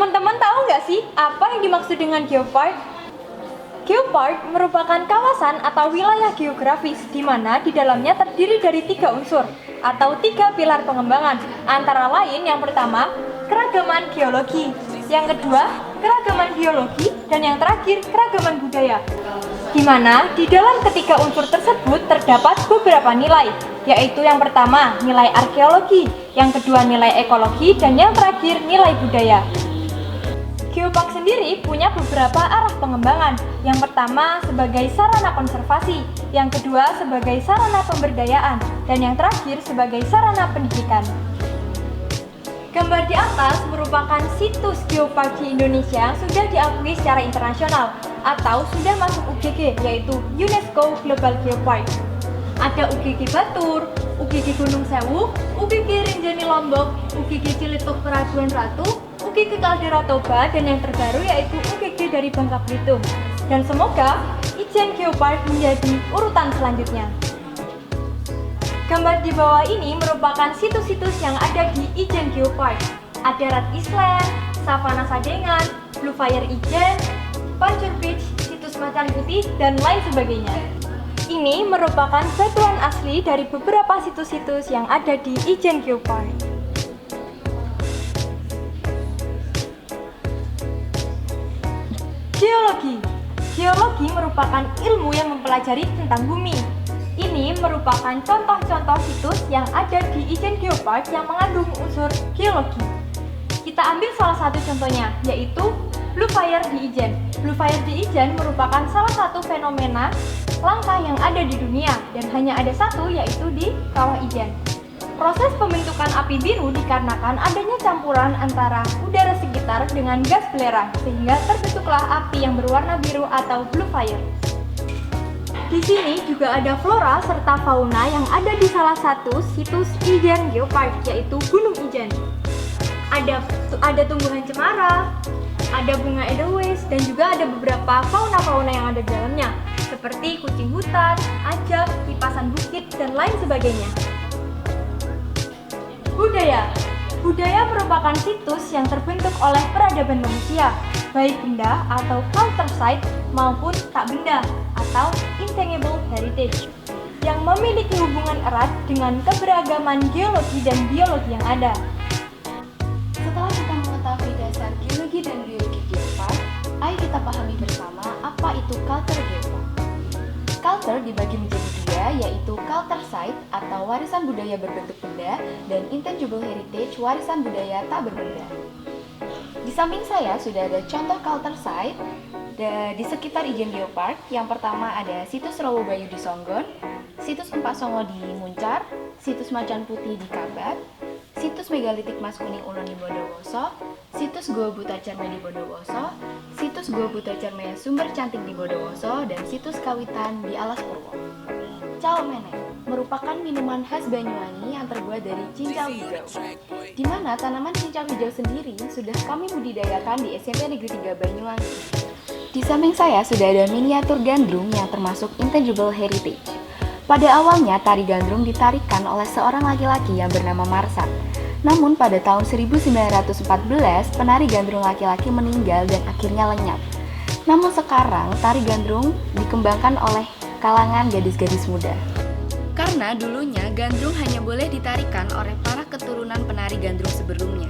Teman-teman tahu nggak sih apa yang dimaksud dengan geopark? Geopark merupakan kawasan atau wilayah geografis di mana di dalamnya terdiri dari 3 unsur atau 3 pilar pengembangan. Antara lain yang pertama, keragaman geologi, yang kedua, keragaman biologi, dan yang terakhir, keragaman budaya. Di mana di dalam ketiga unsur tersebut terdapat beberapa nilai, yaitu yang pertama nilai arkeologi, yang kedua nilai ekologi, dan yang terakhir nilai budaya. Geopark sendiri punya beberapa arah pengembangan. Yang pertama sebagai sarana konservasi, yang kedua sebagai sarana pemberdayaan, dan yang terakhir sebagai sarana pendidikan. Gambar di atas merupakan situs geopark di Indonesia yang sudah diakui secara internasional atau sudah masuk UGG, yaitu UNESCO Global Geopark. Ada UGG Batur, UGG Gunung Sewu, UGG Rinjani Lombok, UGG Ciletuk Peraduan Ratu, UGG Kaldera Toba, dan yang terbaru yaitu UGG dari Bangka Belitung. Dan semoga Ijen Geopark menjadi urutan selanjutnya. Gambar di bawah ini merupakan situs-situs yang ada di Ijen Geopark. Ada Rat Island, Savana Sadengan, Blue Fire Ijen, Pancur Beach, situs Macan Putih, dan lain sebagainya. Ini merupakan batuan asli dari beberapa situs-situs yang ada di Ijen Geopark. Geologi. Geologi merupakan ilmu yang mempelajari tentang bumi. Ini merupakan contoh-contoh situs yang ada di Ijen Geopark yang mengandung unsur geologi. Kita ambil salah satu contohnya, yaitu Blue Fire di Ijen. Blue Fire di Ijen merupakan salah satu fenomena langka yang ada di dunia dan hanya ada satu, yaitu di Kawah Ijen. Proses pembentukan api biru dikarenakan adanya campuran antara udara sekitar dengan gas belerang sehingga terbentuklah api yang berwarna biru atau blue fire. Di sini juga ada flora serta fauna yang ada di salah satu situs Ijen Geopark, yaitu Gunung Ijen. Ada tumbuhan cemara, ada bunga edelweiss, dan juga ada beberapa fauna-fauna yang ada di dalamnya, seperti kucing hutan, ajak, kipasan bukit, dan lain sebagainya. Budaya. Budaya merupakan situs yang terbentuk oleh peradaban manusia, baik benda atau culture site maupun tak benda atau intangible heritage, yang memiliki hubungan erat dengan keberagaman geologi dan biologi yang ada. Setelah kita mengetahui dasar geologi dan biologi geopark, ayo kita pahami bersama apa itu culture geopark. Culture dibagi menjadi dua, yaitu culture site atau warisan budaya berbentuk benda dan intangible heritage, warisan budaya tak berbenda. Di samping saya sudah ada contoh culture site di sekitar Ijen Geopark. Yang pertama ada situs Rawobayu di Songgon, situs Empak Songo di Muncar, situs Macan Putih di Kabat, situs Megalitik Mas Kuning Ulon di Bondowoso, situs Gua Buta Cerme di Bondowoso, situs Gua Buta Cerme Sumber Cantik di Bondowoso, dan situs Kawitan di Alas Purwo. Cao Meneh merupakan minuman khas Banyuwangi yang terbuat dari cincau hijau, di mana tanaman cincau hijau sendiri sudah kami budidayakan di SMP Negeri 3 Banyuwangi. Di samping saya sudah ada miniatur gandrung yang termasuk intangible heritage. Pada awalnya tari gandrung ditarikan oleh seorang laki-laki yang bernama Marsat. Namun pada tahun 1914 penari gandrung laki-laki meninggal dan akhirnya lenyap. Namun sekarang tari gandrung dikembangkan oleh kalangan gadis-gadis muda. Karena dulunya gandrung hanya boleh ditarikan oleh para keturunan penari gandrung sebelumnya.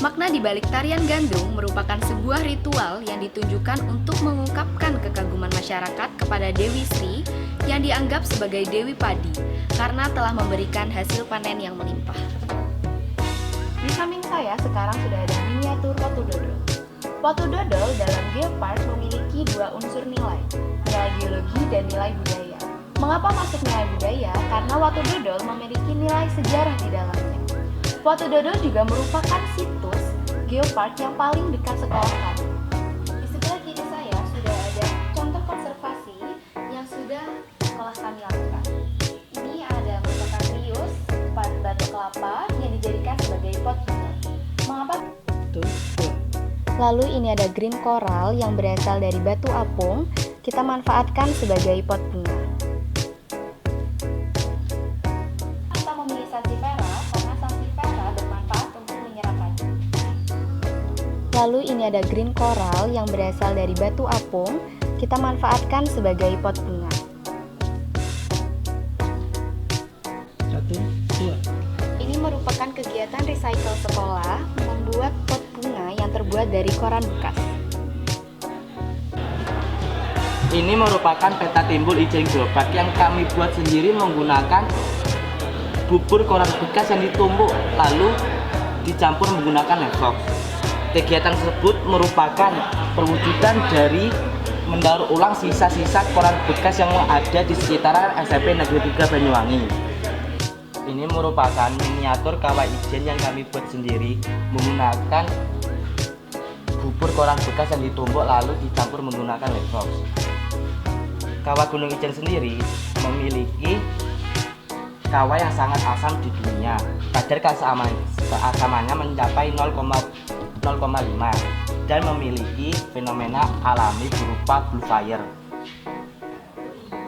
Makna di balik tarian gandrung merupakan sebuah ritual yang ditunjukkan untuk mengungkapkan kekaguman masyarakat kepada Dewi Sri yang dianggap sebagai Dewi Padi karena telah memberikan hasil panen yang melimpah. Di samping saya sekarang sudah ada miniatur Watu Dodol. Watu Dodol dalam geopark memiliki dua unsur nilai geologi dan nilai budaya. Mengapa masuk nilai budaya? Karena Watu Dodol memiliki nilai sejarah di dalamnya. Watu Dodol juga merupakan situs geopark yang paling dekat sekolah kami. Di sebelah kiri saya sudah ada contoh konservasi yang sudah sekolah kami lakukan. Ini ada merupakan rius, batu kelapa yang dijadikan sebagai pot bunga. Mengapa? Lalu ini ada green coral yang berasal dari batu apung, kita manfaatkan sebagai pot bunga. Kita memilih sansevieria karena sansevieria bermanfaat untuk menyerap racun. Lalu ini ada green coral yang berasal dari batu apung, kita manfaatkan sebagai pot bunga. 1, 2. Ini merupakan kegiatan recycle sekolah membuat pot bunga yang terbuat dari koran bekas. Ini merupakan peta timbul ijen geopark yang kami buat sendiri menggunakan bubur koran bekas yang ditumbuk lalu dicampur menggunakan lefok. Kegiatan tersebut merupakan perwujudan dari mendaur ulang sisa-sisa koran bekas yang ada di sekitaran SMP Negeri 3 Banyuwangi. Ini merupakan miniatur kawah ijen yang kami buat sendiri menggunakan bubur koran bekas yang ditumbuk lalu dicampur menggunakan lefok. Kawah Gunung Ijen sendiri memiliki kawah yang sangat asam di dunia. Kadar keasamannya mencapai 0,5 dan memiliki fenomena alami berupa blue fire.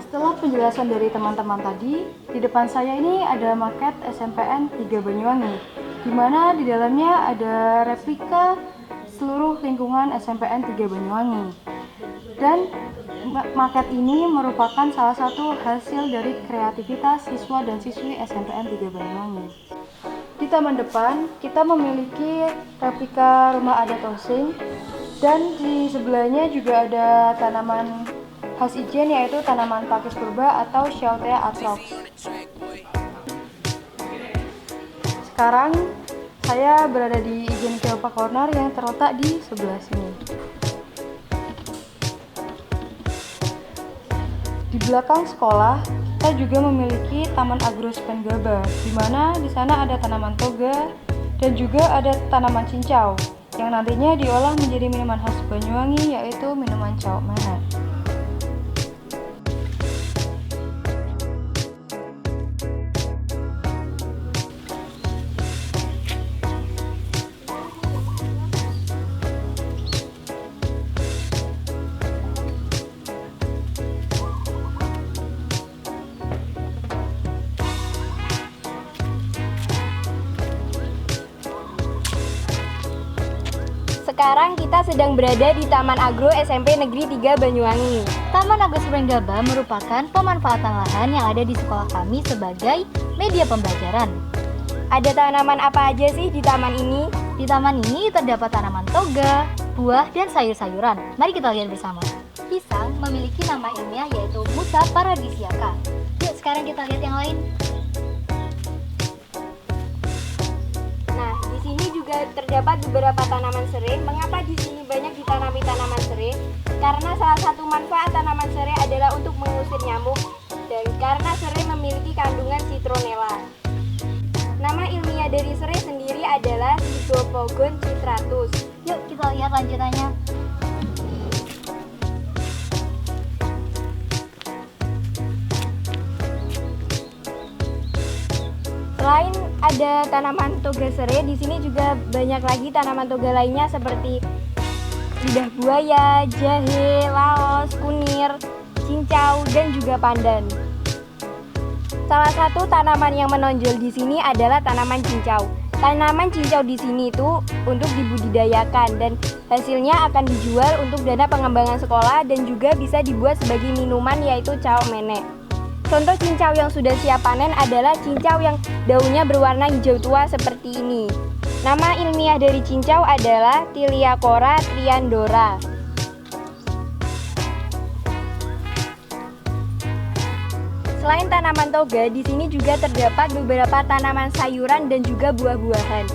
Setelah penjelasan dari teman-teman tadi, di depan saya ini ada maket SMPN 3 Banyuwangi, di mana di dalamnya ada replika seluruh lingkungan SMPN 3 Banyuwangi. Dan maket ini merupakan salah satu hasil dari kreativitas siswa dan siswi SMPN 3 Banyuwangi. Di taman depan, kita memiliki replika rumah adat Osing, dan di sebelahnya juga ada tanaman khas Ijen, yaitu tanaman pakis purba atau Shoutea atrox. Sekarang saya berada di Ijen Geopark Corner yang terletak di sebelah sini. Di belakang sekolah, kita juga memiliki Taman Agro Spengaba, di mana di sana ada tanaman toga dan juga ada tanaman cincau yang nantinya diolah menjadi minuman khas Banyuwangi, yaitu minuman cawok menek. Sekarang kita sedang berada di Taman Agro SMP Negeri 3 Banyuwangi. Taman Agro Sprenggaba merupakan pemanfaatan lahan yang ada di sekolah kami sebagai media pembelajaran. Ada tanaman apa aja sih di taman ini? Di taman ini terdapat tanaman toga, buah, dan sayur-sayuran. Mari kita lihat bersama. Pisang memiliki nama ilmiah yaitu Musa paradisiaca. Yuk sekarang kita lihat yang lain. Nah, di sini juga terdapat beberapa tanaman serai. Mengapa di sini banyak ditanami tanaman serai? Karena salah satu manfaat tanaman serai adalah untuk mengusir nyamuk, dan karena serai memiliki kandungan citronella. Nama ilmiah dari serai sendiri adalah Sidopogon citratus. Yuk kita lihat lanjutannya. Selain ada tanaman toga serai, di sini juga banyak lagi tanaman toga lainnya seperti lidah buaya, jahe, laos, kunir, cincau, dan juga pandan. Salah satu tanaman yang menonjol di sini adalah tanaman cincau. Tanaman cincau di sini itu untuk dibudidayakan dan hasilnya akan dijual untuk dana pengembangan sekolah dan juga bisa dibuat sebagai minuman, yaitu cawok menek. Contoh cincau yang sudah siap panen adalah cincau yang daunnya berwarna hijau tua seperti ini. Nama ilmiah dari cincau adalah Tiliacora triandora. Selain tanaman toga, di sini juga terdapat beberapa tanaman sayuran dan juga buah-buahan.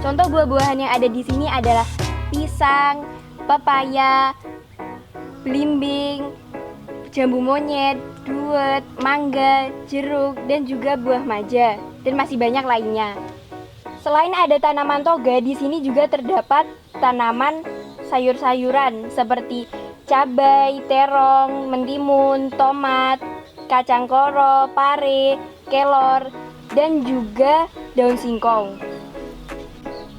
Contoh buah-buahan yang ada di sini adalah pisang, pepaya, belimbing, jambu monyet, duet, mangga, jeruk, dan juga buah maja, dan masih banyak lainnya. Selain ada tanaman toga, di sini juga terdapat tanaman sayur-sayuran seperti cabai, terong, mentimun, tomat, kacang koro, pare, kelor, dan juga daun singkong.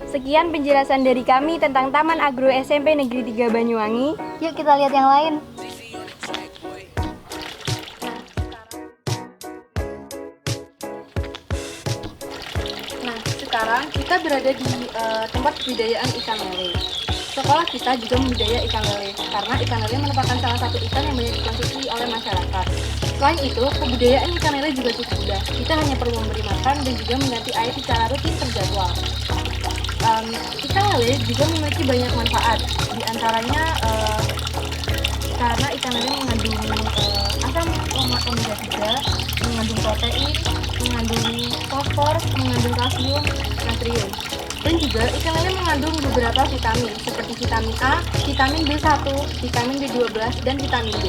Sekian penjelasan dari kami tentang Taman Agro SMP Negeri 3 Banyuwangi. Yuk kita lihat yang lain. Nah, sekarang kita berada di tempat budidayaan ikan lele. Sekolah kita juga membudaya ikan lele, karena ikan lele merupakan salah satu ikan yang banyak dikonsumsi oleh masyarakat. Selain itu, kebudayaan ikan lele juga cukup mudah. Kita hanya perlu memberi makan dan juga mengganti air secara rutin terjadwal. Ikan lele juga memiliki banyak manfaat, di antaranya karena ikan lele mengandung asam lemak omega 3, mengandung protein, mengandung fosfor, mengandung kalsium, natrium. Dan juga ikan lele mengandung beberapa vitamin seperti vitamin A, vitamin B1, vitamin B12, dan vitamin D.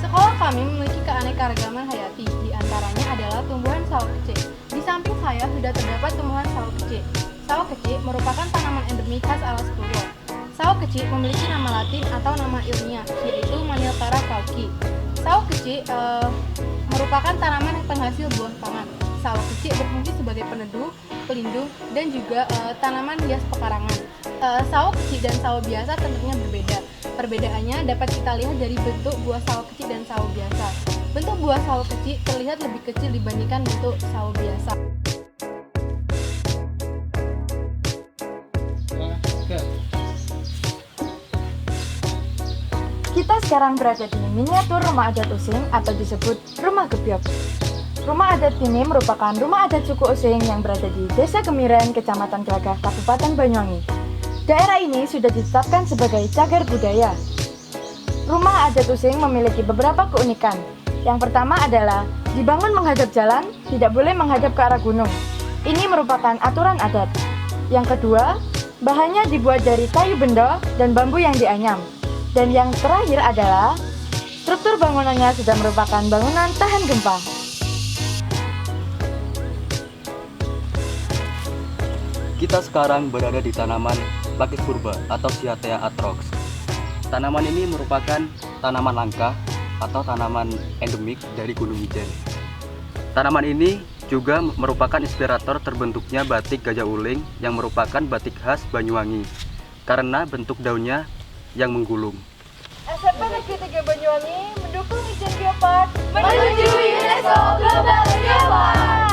Sekolah kami memiliki keanekaragaman hayati, di antaranya adalah tumbuhan sawo kecil. Di samping saya sudah terdapat tumbuhan sawo kecil. Sawo kecil merupakan tanaman endemik khas alas Purwo. Sawo kecil memiliki nama latin atau nama ilmiah, yaitu Manilkara pauci. Sawo kecil merupakan tanaman yang penghasil buah pangan. Sawo kecil berfungsi sebagai peneduh, pelindung, dan juga tanaman hias pekarangan. Sawo kecil dan sawo biasa tentunya berbeda. Perbedaannya dapat kita lihat dari bentuk buah sawo kecil dan sawo biasa. Bentuk buah sawo kecil terlihat lebih kecil dibandingkan bentuk sawo biasa. Kita sekarang berada di miniatur rumah adat Using atau disebut Rumah Gebyok. Rumah adat ini merupakan rumah adat suku Using yang berada di Desa Kemiren, Kecamatan Gelagah, Kabupaten Banyuwangi. Daerah ini sudah ditetapkan sebagai cagar budaya. Rumah adat Using memiliki beberapa keunikan. Yang pertama adalah dibangun menghadap jalan, tidak boleh menghadap ke arah gunung. Ini merupakan aturan adat. Yang kedua, bahannya dibuat dari kayu bendo dan bambu yang dianyam. Dan yang terakhir adalah struktur bangunannya sudah merupakan bangunan tahan gempa. Kita sekarang berada di tanaman Pakis purba atau Cyathea atrox. Tanaman ini merupakan tanaman langka atau tanaman endemik dari Gunung Ijen. Tanaman ini juga merupakan inspirator terbentuknya batik Gajah Uling yang merupakan batik khas Banyuwangi karena bentuk daunnya yang menggulung. SMP Negeri 3 Banyuwangi mendukung Ijen Geopark Menuju UNESCO Global Geopark.